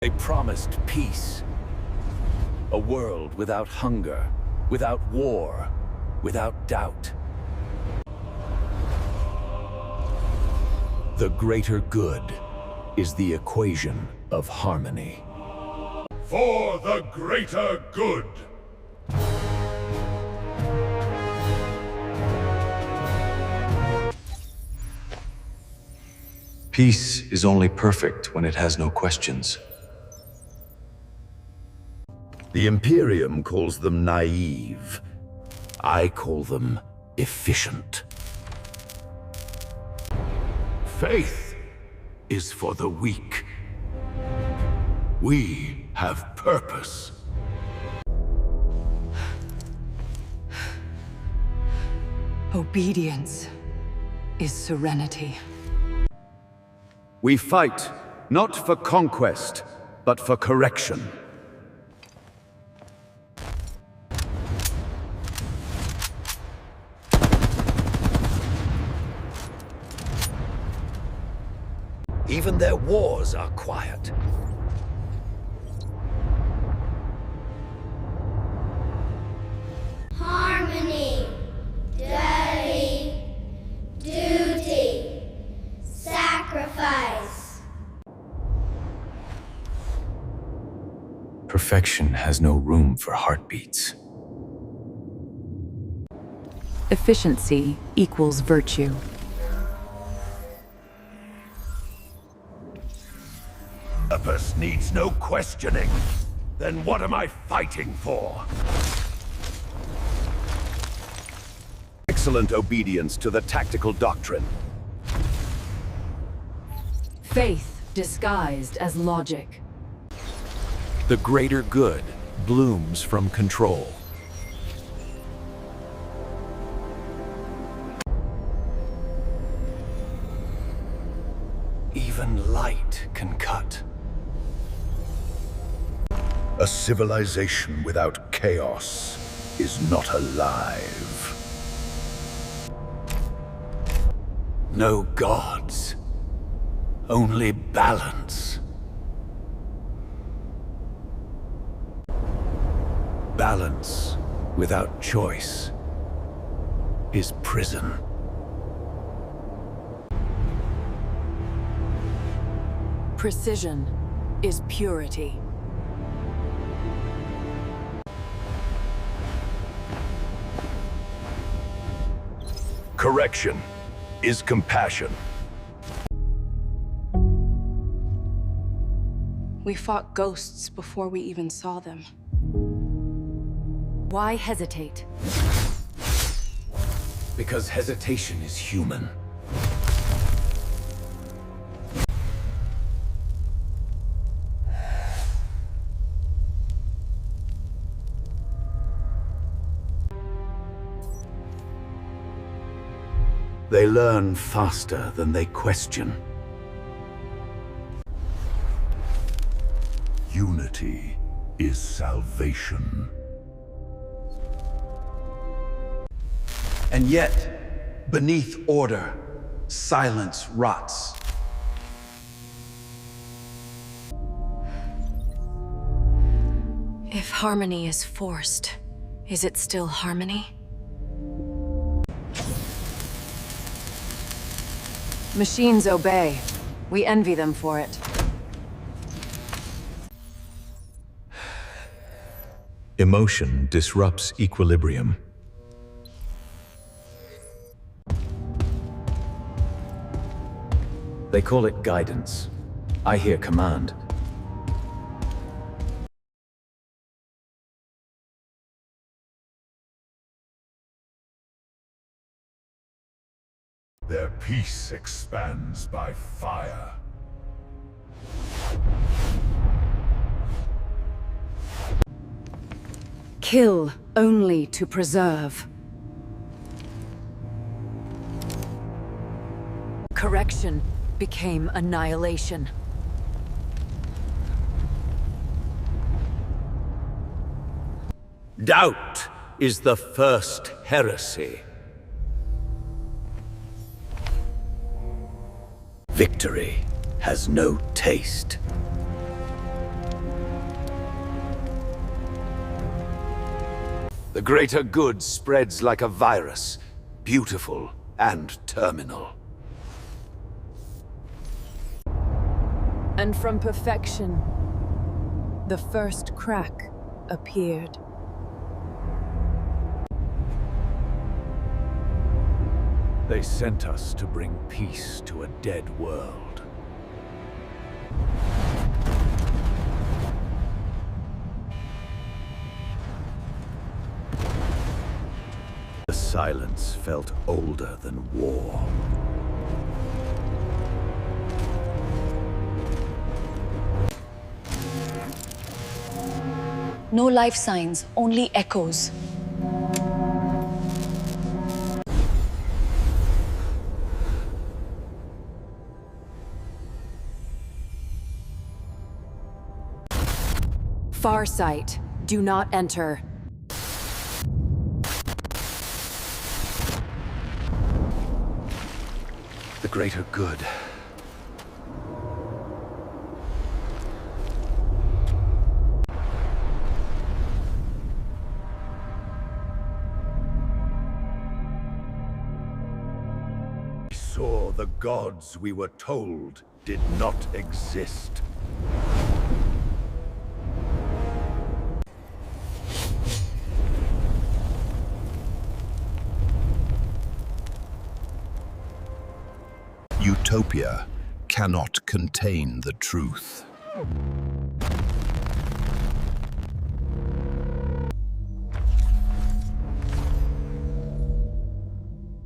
They promised peace. A world without hunger, without war, without doubt. The greater good is the equation of harmony. For the greater good! Peace is only perfect when it has no questions. The Imperium calls them naive. I call them efficient. Faith is for the weak. We have purpose. Obedience is serenity. We fight, not for conquest, but for correction. Even their wars are quiet. Harmony, duty, duty, sacrifice. Perfection has no room for heartbeats. Efficiency equals virtue. Purpose needs no questioning. Then what am I fighting for? Excellent obedience to the tactical doctrine. Faith disguised as logic. The greater good blooms from control. Even light can cut. A civilization without chaos is not alive. No gods, only balance. Balance without choice is prison. Precision is purity. Correction is compassion. We fought ghosts before we even saw them. Why hesitate? Because hesitation is human. They learn faster than they question. Unity is salvation. And yet, beneath order, silence rots. If harmony is forced, is it still harmony? Machines obey. We envy them for it. Emotion disrupts equilibrium. They call it guidance. I hear command. Their peace expands by fire. Kill only to preserve. Correction became annihilation. Doubt is the first heresy. Victory has no taste. The greater good spreads like a virus, beautiful and terminal. And from perfection, the first crack appeared. They sent us to bring peace to a dead world. The silence felt older than war. No life signs, only echoes. Far sight. Do not enter. The greater good. We saw the gods we were told did not exist. Utopia cannot contain the truth.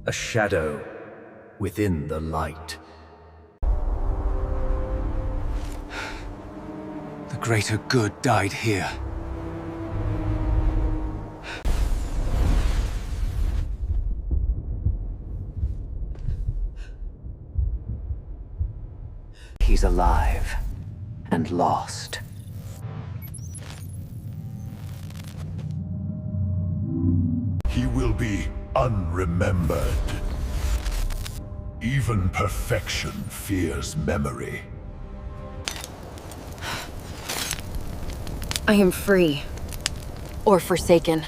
A shadow within the light. The greater good died here. He's alive and lost. He will be unremembered. Even perfection fears memory. I am free. Or forsaken.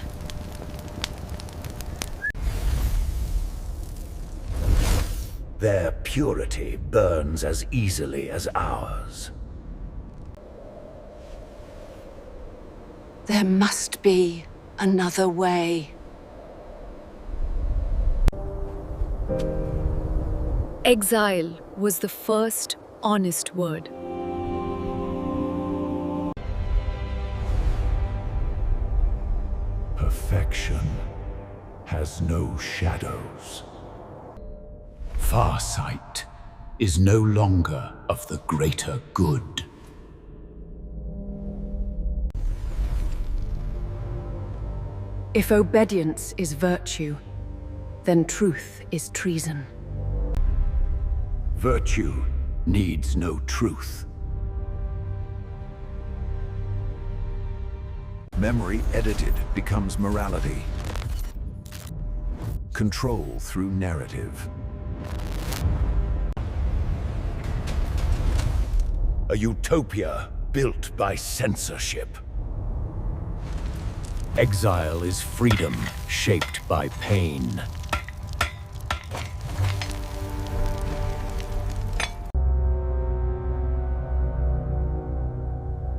Their purity burns as easily as ours. There must be another way. Exile was the first honest word. Perfection has no shadows. Farsight is no longer of the greater good. If obedience is virtue, then truth is treason. Virtue needs no truth. Memory edited becomes morality. Control through narrative. A utopia built by censorship. Exile is freedom shaped by pain.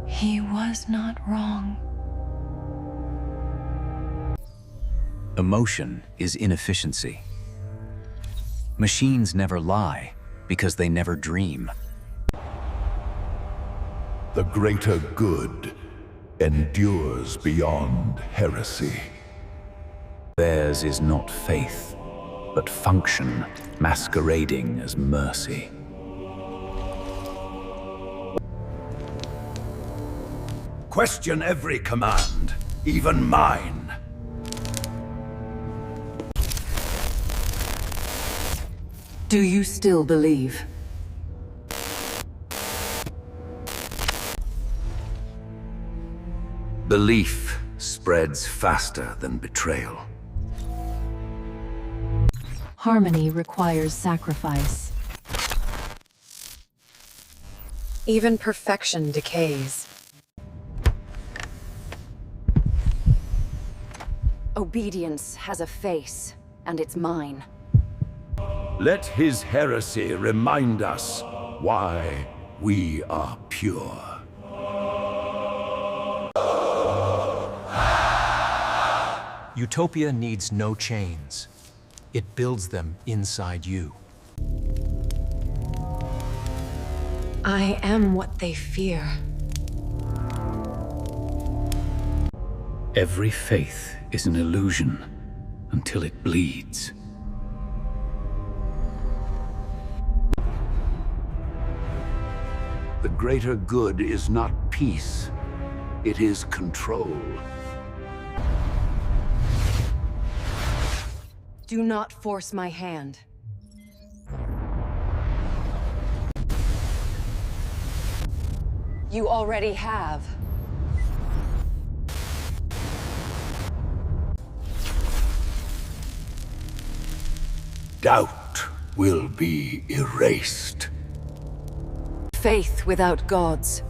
He was not wrong. Emotion is inefficiency. Machines never lie because they never dream. The greater good endures beyond heresy. Theirs is not faith, but function masquerading as mercy. Question every command, even mine. Do you still believe? Belief spreads faster than betrayal. Harmony requires sacrifice. Even perfection decays. Obedience has a face, and it's mine. Let his heresy remind us why we are pure. Utopia needs no chains. It builds them inside you. I am what they fear. Every faith is an illusion until it bleeds. The greater good is not peace, it is control. Do not force my hand. You already have. Doubt will be erased. Faith without gods.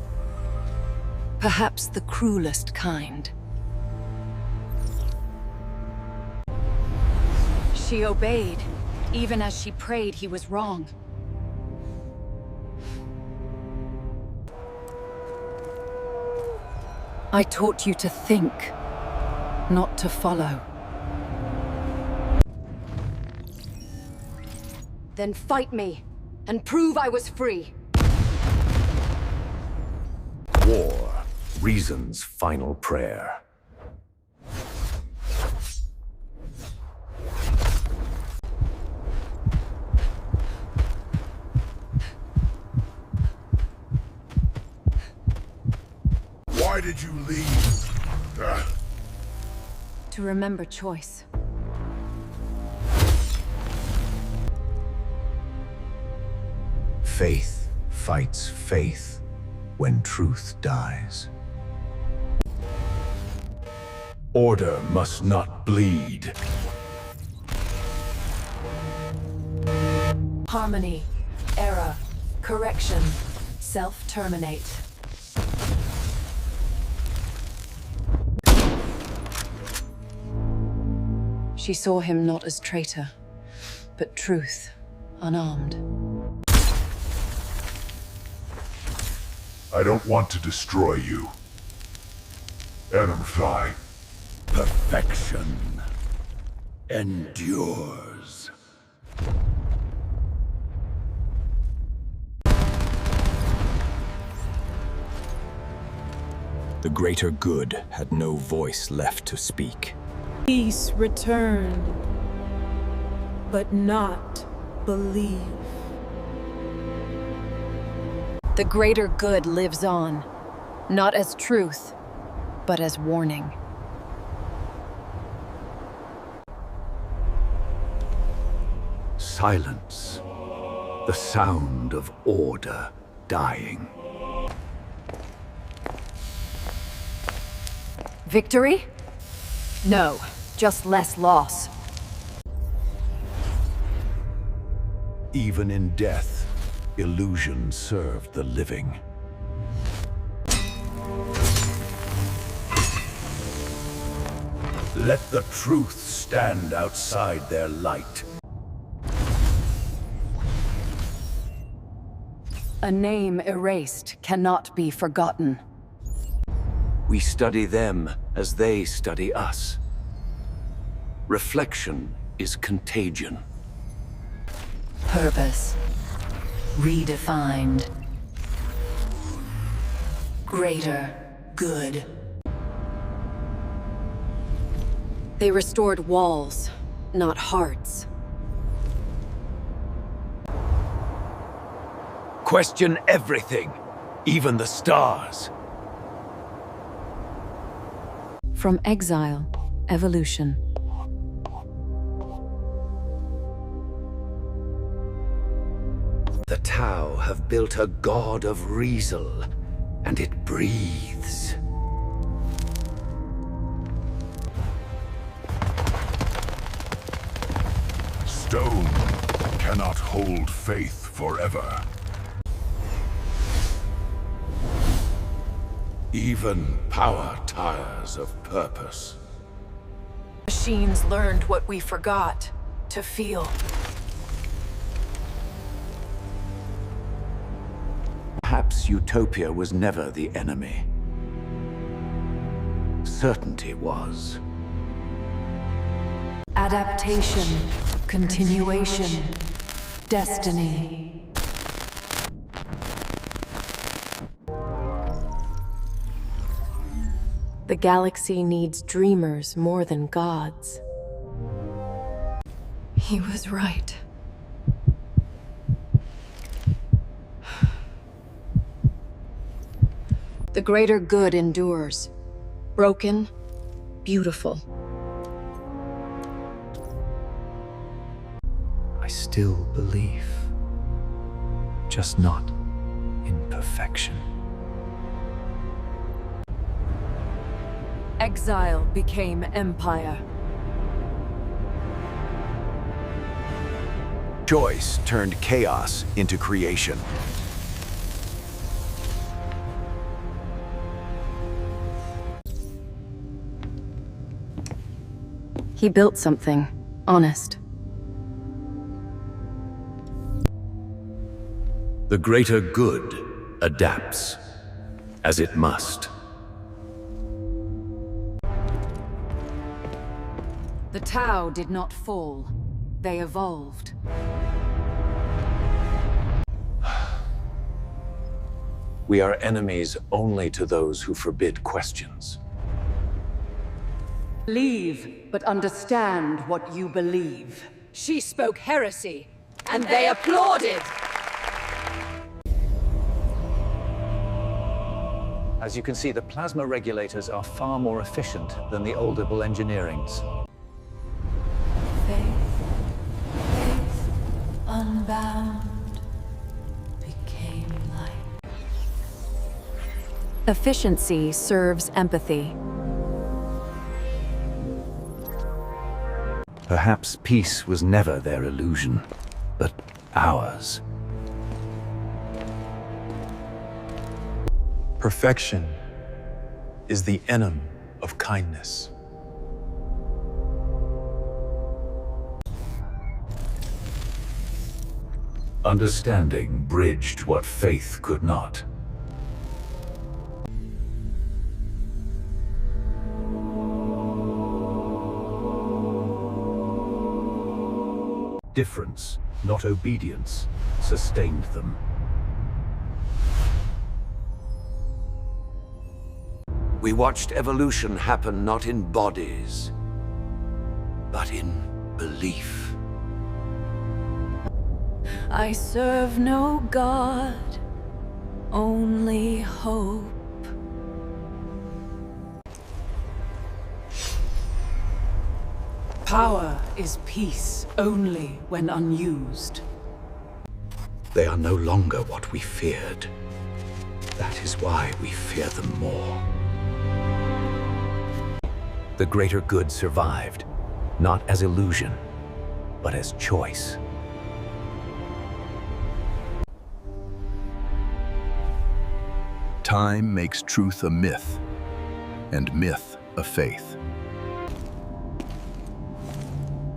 Perhaps the cruelest kind. She obeyed. Even as she prayed, he was wrong. I taught you to think, not to follow. Then fight me, and prove I was free. War, reason's final prayer. Why did you leave? To remember choice. Faith fights faith when truth dies. Order must not bleed. Harmony, error, correction, self-terminate. She saw him not as traitor, but truth, unarmed. I don't want to destroy you. Fly. Perfection endures. The greater good had no voice left to speak. Peace returned, but not believe. The greater good lives on, not as truth, but as warning. Silence. The sound of order dying. Victory? No, just less loss. Even in death, illusion served the living. Let the truth stand outside their light. A name erased cannot be forgotten. We study them as they study us. Reflection is contagion. Purpose. Redefined. Greater good. They restored walls, not hearts. Question everything, even the stars. From exile, evolution. The Tau have built a god of Riesel, and it breathes. Stone cannot hold faith forever. Even power tires of purpose. Machines learned what we forgot to feel. Perhaps Utopia was never the enemy. Certainty was. Adaptation, continuation, destiny. The galaxy needs dreamers more than gods. He was right. The greater good endures. Broken, beautiful. I still believe, just not in perfection. Exile became empire. Choice turned chaos into creation. He built something honest. The greater good adapts, as it must. The Tau did not fall. They evolved. We are enemies only to those who forbid questions. Believe, but understand what you believe. She spoke heresy, and they applauded! As you can see, the plasma regulators are far more efficient than the oldable engineerings. Faith, unbound, became light. Efficiency serves empathy. Perhaps peace was never their illusion, but ours. Perfection is the enemy of kindness. Understanding bridged what faith could not. Difference, not obedience, sustained them. We watched evolution happen not in bodies, but in belief. I serve no god, only hope. Power is peace only when unused. They are no longer what we feared. That is why we fear them more. The greater good survived, not as illusion, but as choice. Time makes truth a myth, and myth a faith.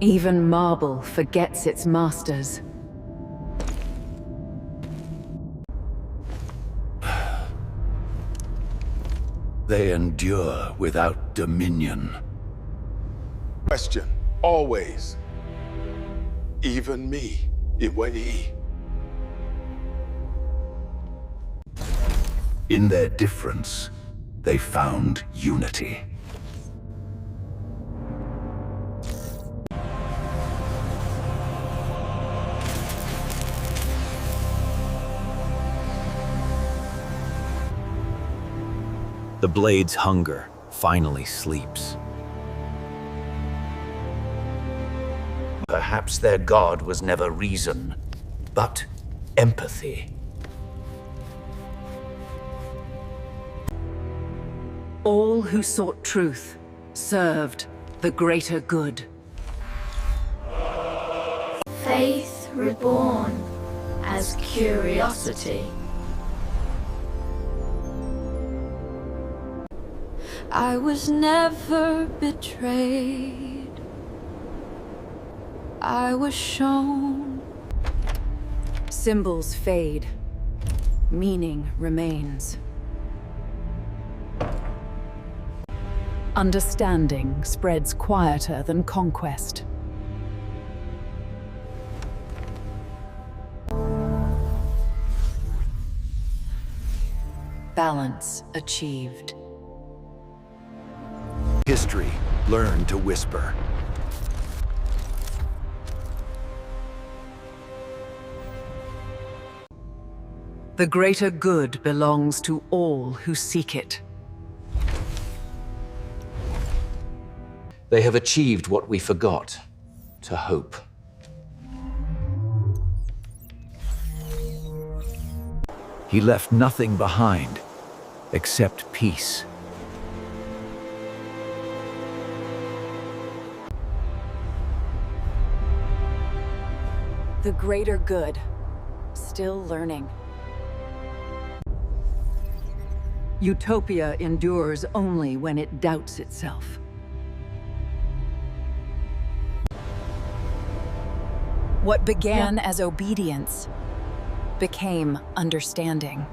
Even marble forgets its masters. They endure without dominion. Question, always. Even me, Iwai. In their difference, they found unity. The blade's hunger finally sleeps. Perhaps their god was never reason, but empathy. All who sought truth served the greater good. Faith reborn as curiosity. I was never betrayed. I was shown. Symbols fade. Meaning remains. Understanding spreads quieter than conquest. Balance achieved. History learned to whisper. The greater good belongs to all who seek it. They have achieved what we forgot, to hope. He left nothing behind except peace. The greater good. Still learning. Utopia endures only when it doubts itself. What began as obedience became understanding.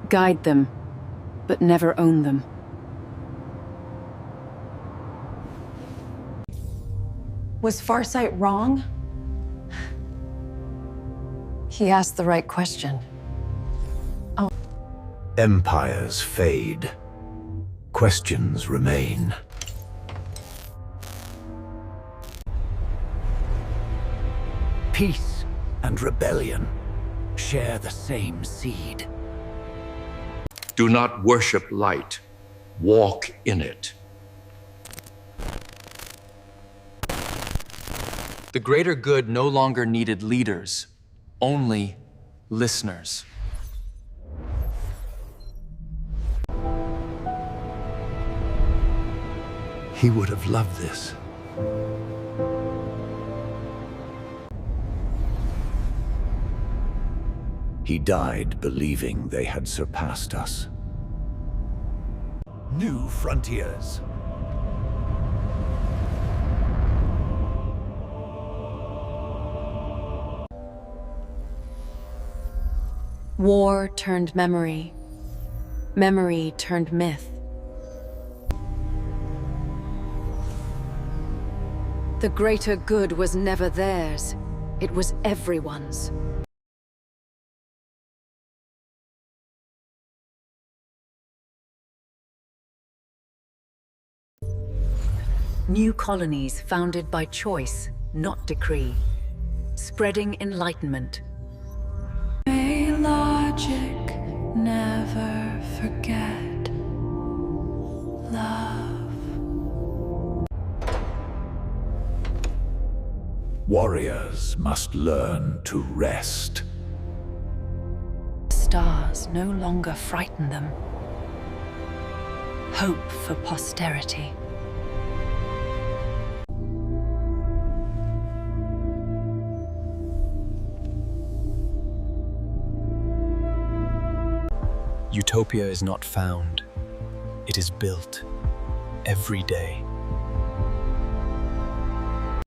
Guide them, but never own them. Was Farsight wrong? He asked the right question. Empires fade. Questions remain. Peace and rebellion share the same seed. Do not worship light. Walk in it. The greater good no longer needed leaders, only listeners. He would have loved this. He died believing they had surpassed us. New frontiers. War turned memory. Memory turned myth. The greater good was never theirs. It was everyone's. New colonies founded by choice, not decree. Spreading enlightenment. May logic never forget love. Warriors must learn to rest. Stars no longer frighten them. Hope for posterity. Utopia is not found. It is built every day.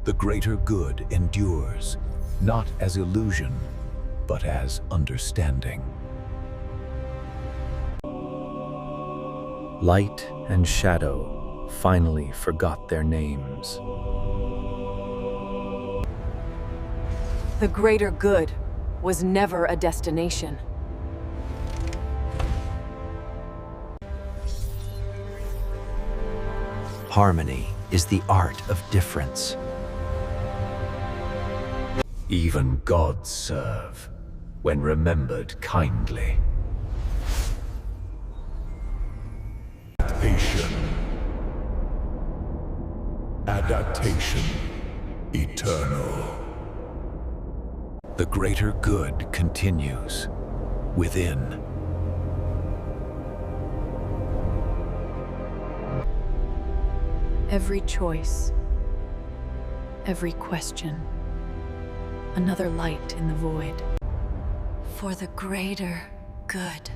The greater good endures, not as illusion, but as understanding. Light and shadow finally forgot their names. The greater good was never a destination. Harmony is the art of difference. Even gods serve, when remembered kindly. Adaptation. Eternal. The greater good continues within. Every choice, every question, another light in the void. For the greater good.